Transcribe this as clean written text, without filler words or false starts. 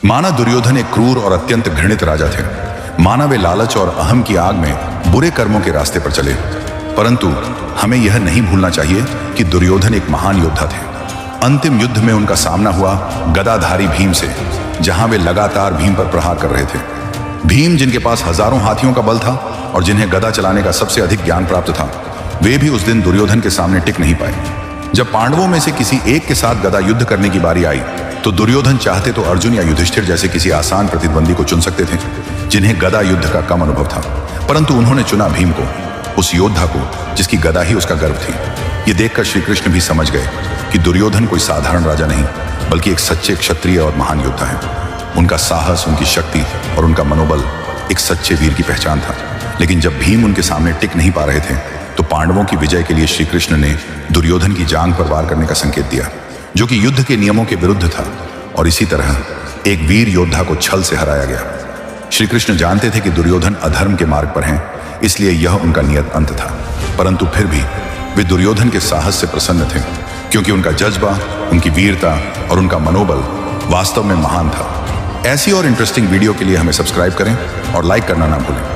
माना दुर्योधन एक क्रूर और अत्यंत घृणित राजा थे। माना वे लालच और अहम की आग में बुरे कर्मों के रास्ते पर चले, परंतु हमें यह नहीं भूलना चाहिए कि दुर्योधन एक महान योद्धा थे। अंतिम युद्ध में उनका सामना हुआ गदाधारी भीम से, जहां वे लगातार भीम पर प्रहार कर रहे थे। भीम, जिनके पास हजारों हाथियों का बल था और जिन्हें गदा चलाने का सबसे अधिक ज्ञान प्राप्त था, वे भी उस दिन दुर्योधन के सामने टिक नहीं पाए। जब पांडवों में से किसी एक के साथ गदा युद्ध करने की बारी आई तो दुर्योधन चाहते तो अर्जुन या युधिष्ठिर जैसे किसी आसान प्रतिद्वंदी को चुन सकते थे, जिन्हें गदा युद्ध का कम अनुभव था, परंतु उन्होंने चुना भीम को, उस योद्धा को जिसकी गदा ही उसका गर्व थी। ये देखकर श्री कृष्ण भी समझ गए कि दुर्योधन कोई साधारण राजा नहीं, बल्कि एक सच्चे क्षत्रिय और महान योद्धा है। उनका साहस, उनकी शक्ति और उनका मनोबल एक सच्चे वीर की पहचान था। लेकिन जब भीम उनके सामने टिक नहीं पा रहे थे तो पांडवों की विजय के लिए श्री कृष्ण ने दुर्योधन की जांघ पर वार करने का संकेत दिया, जो कि युद्ध के नियमों के विरुद्ध था, और इसी तरह एक वीर योद्धा को छल से हराया गया। श्री कृष्ण जानते थे कि दुर्योधन अधर्म के मार्ग पर हैं, इसलिए यह उनका नियत अंत था, परंतु फिर भी वे दुर्योधन के साहस से प्रसन्न थे, क्योंकि उनका जज्बा, उनकी वीरता और उनका मनोबल वास्तव में महान था। ऐसी और इंटरेस्टिंग वीडियो के लिए हमें सब्सक्राइब करें और लाइक करना ना भूलें।